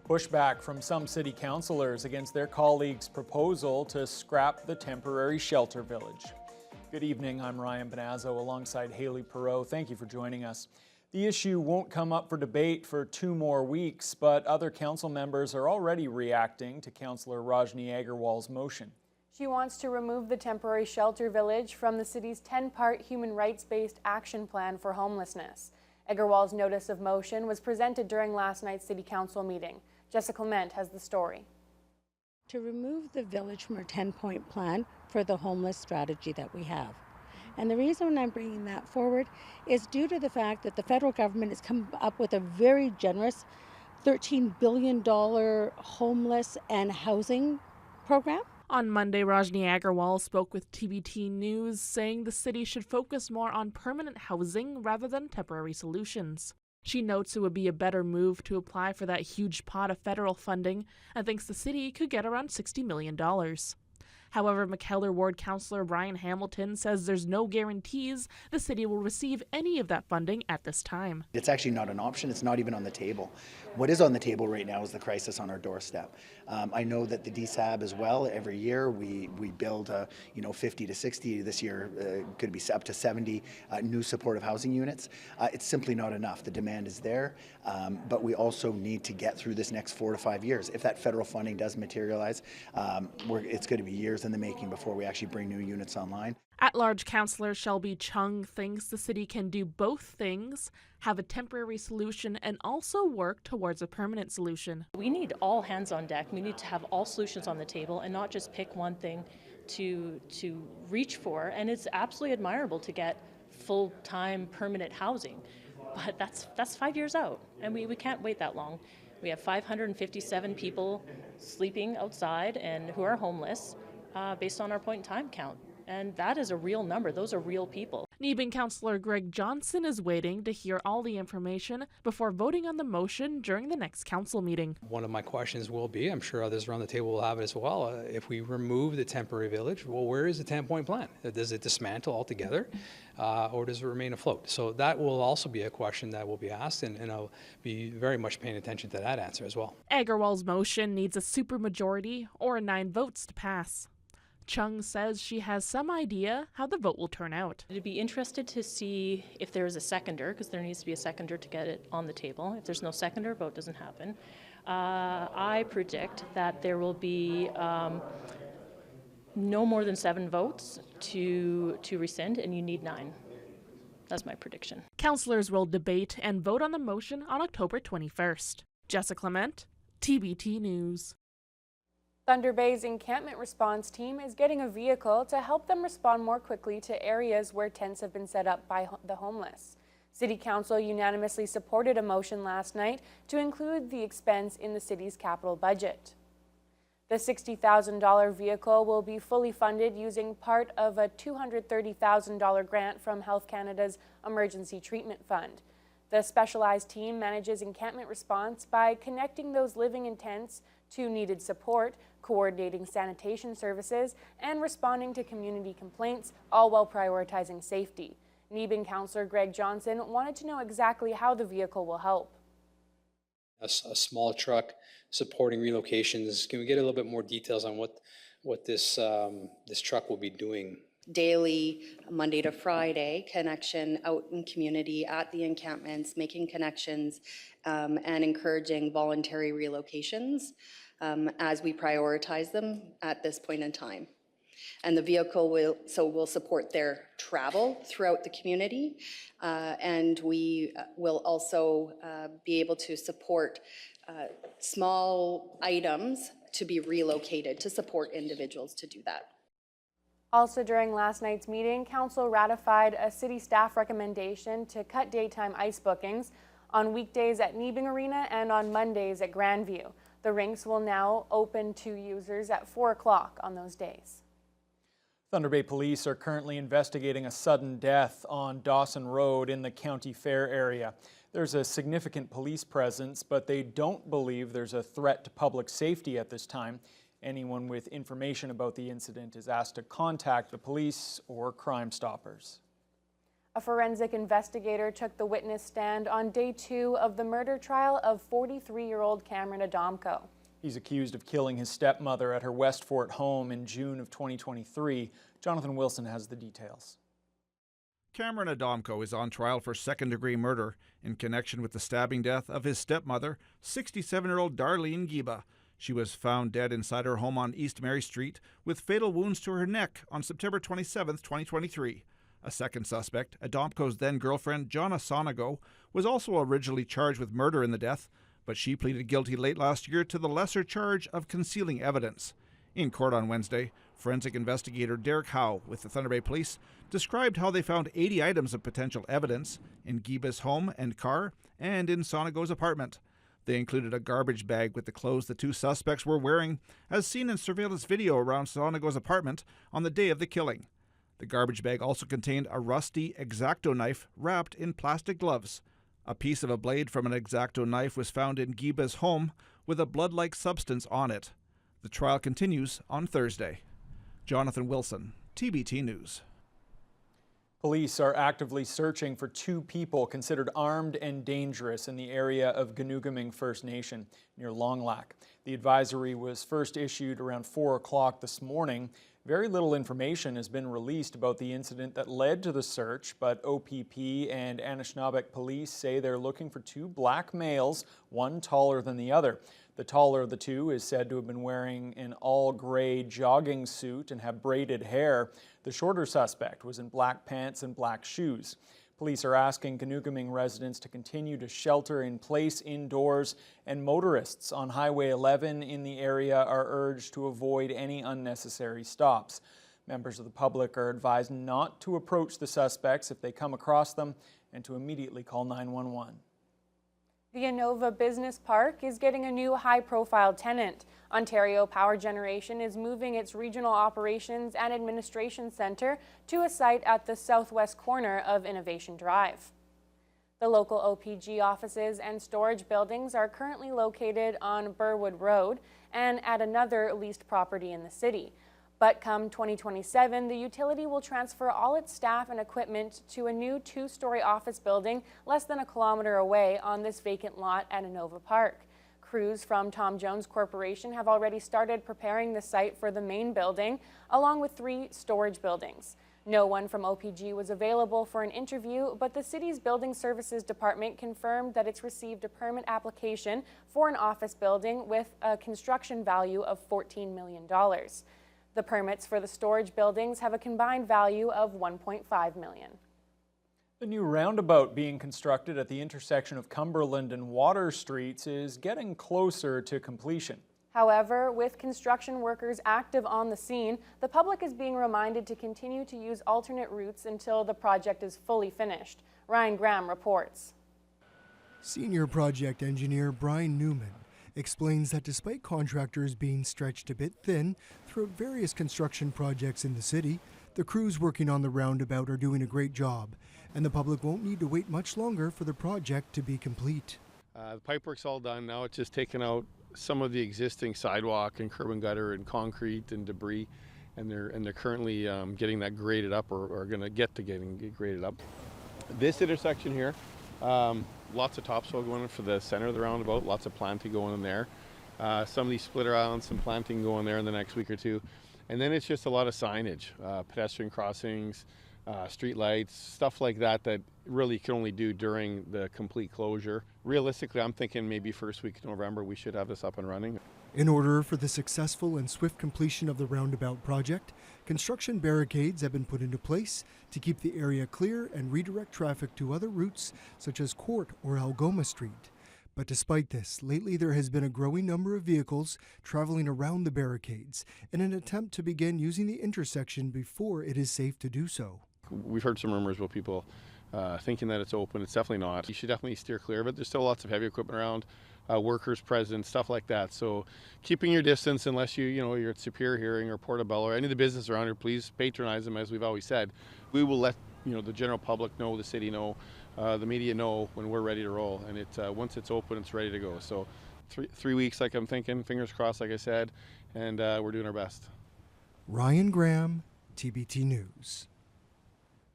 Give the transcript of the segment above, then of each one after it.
Pushback from some city councillors against their colleagues' proposal to scrap the temporary shelter village. Good evening, I'm Ryan Benazzo alongside Haley Perreault. Thank you for joining us. The issue won't come up for debate for 2 more weeks, but other council members are already reacting to Councillor Rajni Agarwal's motion. She wants to remove the temporary shelter village from the city's 10-part human rights-based action plan for homelessness. Agarwal's notice of motion was presented during last night's city council meeting. Jessica Clement has the story. To remove the village from our 10-point plan for the homeless strategy that we have. And the reason I'm bringing that forward is due to the fact that the federal government has come up with a very generous $13 billion homeless and housing program. On Monday, Rajni Agarwal spoke with TBT News, saying the city should focus more on permanent housing rather than temporary solutions. She notes it would be a better move to apply for that huge pot of federal funding and thinks the city could get around $60 million. However, McKellar Ward Councillor Brian Hamilton says there's no guarantees the city will receive any of that funding at this time. It's actually not an option. It's not even on the table. What is on the table right now is the crisis on our doorstep. I know that the DSAB as well, every year we build 50 to 60, this year could be up to 70 new supportive housing units. It's simply not enough. The demand is there, but we also need to get through this next 4 to 5 years. If that federal funding does materialize, it's going to be years in the making before we actually bring new units online. At-large Councillor Shelby Chung thinks the city can do both things, have a temporary solution and also work towards a permanent solution. We need all hands on deck. We need to have all solutions on the table and not just pick one thing to reach for. And it's absolutely admirable to get full-time permanent housing, but that's 5 years out and we can't wait that long. We have 557 people sleeping outside and who are homeless based on our point-in-time count. And that is a real number. Those are real people. Neebin Councillor Greg Johnson is waiting to hear all the information before voting on the motion during the next council meeting. One of my questions will be, I'm sure others around the table will have it as well, if we remove the temporary village, well, where is the 10-point plan? Does it dismantle altogether or does it remain afloat? So that will also be a question that will be asked, and I'll be very much paying attention to that answer as well. Agarwal's motion needs a supermajority or 9 votes to pass. Chung says she has some idea how the vote will turn out. I'd be interested to see if there is a seconder, because there needs to be a seconder to get it on the table. If there's no seconder, vote doesn't happen. I predict that there will be no more than 7 votes to rescind, and you need 9. That's my prediction. Councillors will debate and vote on the motion on October 21st. Jessica Clement, TBT News. Thunder Bay's encampment response team is getting a vehicle to help them respond more quickly to areas where tents have been set up by the homeless. City Council unanimously supported a motion last night to include the expense in the city's capital budget. The $60,000 vehicle will be fully funded using part of a $230,000 grant from Health Canada's Emergency Treatment Fund. The specialized team manages encampment response by connecting those living in tents to needed support, coordinating sanitation services, and responding to community complaints, all while prioritizing safety. Neebin Councillor Greg Johnson wanted to know exactly how the vehicle will help. A small truck supporting relocations. Can we get a little bit more details on what this truck will be doing? Daily, Monday to Friday, connection out in community at the encampments, making connections and encouraging voluntary relocations as we prioritize them at this point in time. And the vehicle will support their travel throughout the community, and we will also be able to support small items to be relocated to support individuals to do that. Also during last night's meeting, Council ratified a city staff recommendation to cut daytime ice bookings on weekdays at Neebin Arena and on Mondays at Grandview. The rinks will now open to users at 4 o'clock on those days. Thunder Bay Police are currently investigating a sudden death on Dawson Road in the County Fair area. There's a significant police presence, but they don't believe there's a threat to public safety at this time. Anyone with information about the incident is asked to contact the police or Crime Stoppers. A forensic investigator took the witness stand on day 2 of the murder trial of 43-year-old Cameron Adamko. He's accused of killing his stepmother at her Westfort home in June of 2023. Jonathan Wilson has the details. Cameron Adamko is on trial for second-degree murder in connection with the stabbing death of his stepmother, 67-year-old Darlene Giba. She was found dead inside her home on East Mary Street with fatal wounds to her neck on September 27, 2023. A second suspect, Adamko's then-girlfriend, Jonna Sonago, was also originally charged with murder in the death, but she pleaded guilty late last year to the lesser charge of concealing evidence. In court on Wednesday, forensic investigator Derek Howe with the Thunder Bay Police described how they found 80 items of potential evidence in Giba's home and car and in Sonago's apartment. They included a garbage bag with the clothes the two suspects were wearing, as seen in surveillance video around Sonago's apartment on the day of the killing. The garbage bag also contained a rusty X-Acto knife wrapped in plastic gloves. A piece of a blade from an X-Acto knife was found in Giba's home with a blood-like substance on it. The trial continues on Thursday. Jonathan Wilson, TBT News. Police are actively searching for 2 people considered armed and dangerous in the area of Ganoogaming First Nation near Long Lac. The advisory was first issued around 4 o'clock this morning. Very little information has been released about the incident that led to the search, but OPP and Anishinaabeg police say they're looking for 2 black males, one taller than the other. The taller of the 2 is said to have been wearing an all-gray jogging suit and have braided hair. The shorter suspect was in black pants and black shoes. Police are asking Ganoogaming residents to continue to shelter in place indoors, and motorists on Highway 11 in the area are urged to avoid any unnecessary stops. Members of the public are advised not to approach the suspects if they come across them and to immediately call 911. The Innova Business Park is getting a new high-profile tenant. Ontario Power Generation is moving its regional operations and administration centre to a site at the southwest corner of Innovation Drive. The local OPG offices and storage buildings are currently located on Burwood Road and at another leased property in the city. But come 2027, the utility will transfer all its staff and equipment to a new 2-story office building less than a kilometre away on this vacant lot at Innova Park. Crews from Tom Jones Corporation have already started preparing the site for the main building, along with 3 storage buildings. No one from OPG was available for an interview, but the city's Building Services Department confirmed that it's received a permit application for an office building with a construction value of $14 million. The permits for the storage buildings have a combined value of $1.5 million. The new roundabout being constructed at the intersection of Cumberland and Water Streets is getting closer to completion. However, with construction workers active on the scene, the public is being reminded to continue to use alternate routes until the project is fully finished. Ryan Graham reports. Senior project engineer Brian Newman explains that despite contractors being stretched a bit thin throughout various construction projects in the city, the crews working on the roundabout are doing a great job, and the public won't need to wait much longer for the project to be complete. The pipework's all done. Now it's just taking out some of the existing sidewalk and curb and gutter and concrete and debris, and they're currently getting that graded up, or going to get getting graded up. This intersection here, lots of topsoil going in for the center of the roundabout, lots of planting going in there. Some of these splitter islands, some planting going there in the next week or 2. And then it's just a lot of signage, pedestrian crossings, street lights, stuff like that really can only do during the complete closure. Realistically, I'm thinking maybe first week of November we should have this up and running. In order for the successful and swift completion of the roundabout project, construction barricades have been put into place to keep the area clear and redirect traffic to other routes such as Court or Algoma Street. But despite this, lately there has been a growing number of vehicles traveling around the barricades in an attempt to begin using the intersection before it is safe to do so. We've heard some rumors about people thinking that it's open. It's definitely not. You should definitely steer clear of it. There's still lots of heavy equipment around, workers present, stuff like that. So keeping your distance, unless you're at Superior Hearing or Portobello or any of the business around here, please patronize them, as we've always said. We will let the general public know, the city know, the media know when we're ready to roll. And once it's open, it's ready to go. So 3 weeks, like I'm thinking, fingers crossed, like I said, and we're doing our best. Ryan Graham, TBT News.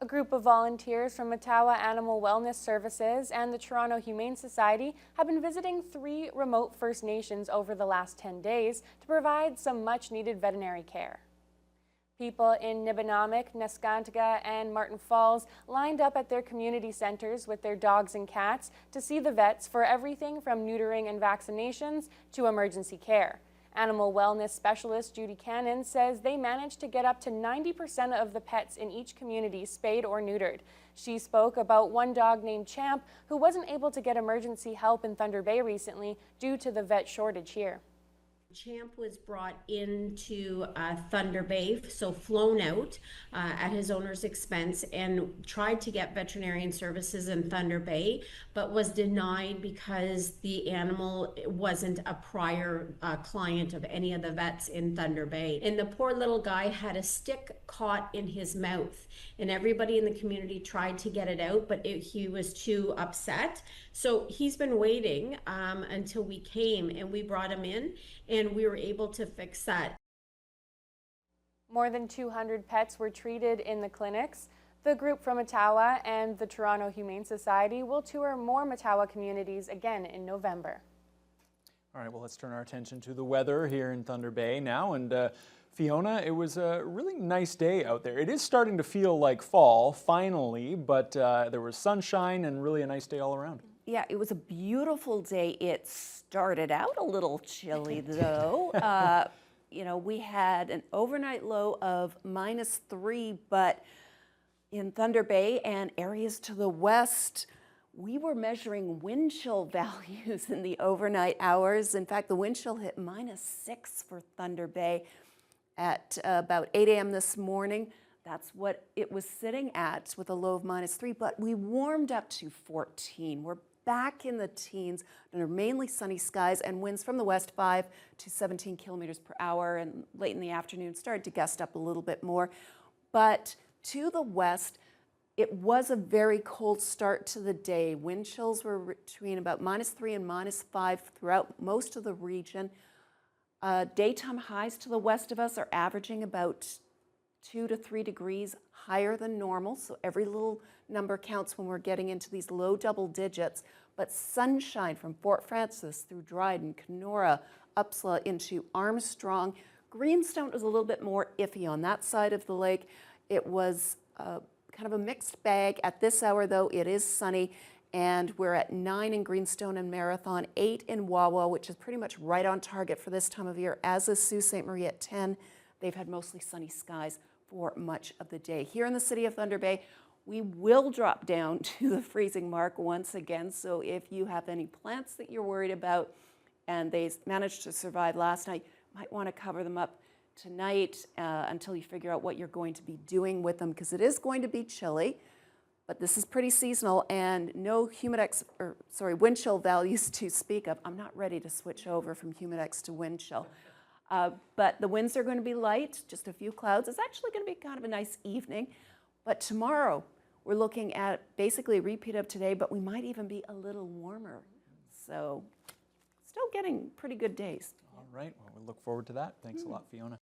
A group of volunteers from Ottawa Animal Wellness Services and the Toronto Humane Society have been visiting 3 remote First Nations over the last 10 days to provide some much-needed veterinary care. People in Nibinamik, Neskantaga, and Martin Falls lined up at their community centers with their dogs and cats to see the vets for everything from neutering and vaccinations to emergency care. Animal wellness specialist Judy Cannon says they managed to get up to 90% of the pets in each community spayed or neutered. She spoke about one dog named Champ who wasn't able to get emergency help in Thunder Bay recently due to the vet shortage here. Champ was brought into Thunder Bay, so flown out at his owner's expense, and tried to get veterinarian services in Thunder Bay, but was denied because the animal wasn't a prior client of any of the vets in Thunder Bay. And the poor little guy had a stick caught in his mouth, and everybody in the community tried to get it out, but he was too upset. So he's been waiting until we came, and we brought him in, and we were able to fix that. More than 200 pets were treated in the clinics. The group from Ottawa and the Toronto Humane Society will tour more Ottawa communities again in November. All right, well, let's turn our attention to the weather here in Thunder Bay now. And Fiona, it was a really nice day out there. It is starting to feel like fall, finally, but there was sunshine and really a nice day all around. Yeah, it was a beautiful day. It started out a little chilly, though. You know, we had an overnight low of -3, but in Thunder Bay and areas to the west, we were measuring wind chill values in the overnight hours. In fact, the wind chill hit -6 for Thunder Bay at about 8 a.m. this morning. That's what it was sitting at with a low of -3, but we warmed up to 14. We're back in the teens under mainly sunny skies and winds from the west 5 to 17 kilometers per hour, and late in the afternoon started to gust up a little bit more. But to the west, it was a very cold start to the day. Wind chills were between about -3 and -5 throughout most of the region. Daytime highs to the west of us are averaging about 2 to 3 degrees higher than normal, so every little number counts when we're getting into these low double digits. But sunshine from Fort Frances through Dryden, Kenora, Upsala into Armstrong. Greenstone was a little bit more iffy on that side of the lake. It was kind of a mixed bag. At this hour, though, it is sunny, and we're at 9 in Greenstone and Marathon, 8 in Wawa, which is pretty much right on target for this time of year, as is Sault Ste. Marie at 10. They've had mostly sunny skies for much of the day. Here in the city of Thunder Bay, we will drop down to the freezing mark once again. So if you have any plants that you're worried about and they managed to survive last night, you might want to cover them up tonight until you figure out what you're going to be doing with them, because it is going to be chilly. But this is pretty seasonal, and no wind chill values to speak of. I'm not ready to switch over from humidex to wind chill. But the winds are going to be light, just a few clouds. It's actually going to be kind of a nice evening. But tomorrow, we're looking at basically a repeat of today, but we might even be a little warmer. So still getting pretty good days. All right, well, we look forward to that. Thanks a lot, Fiona.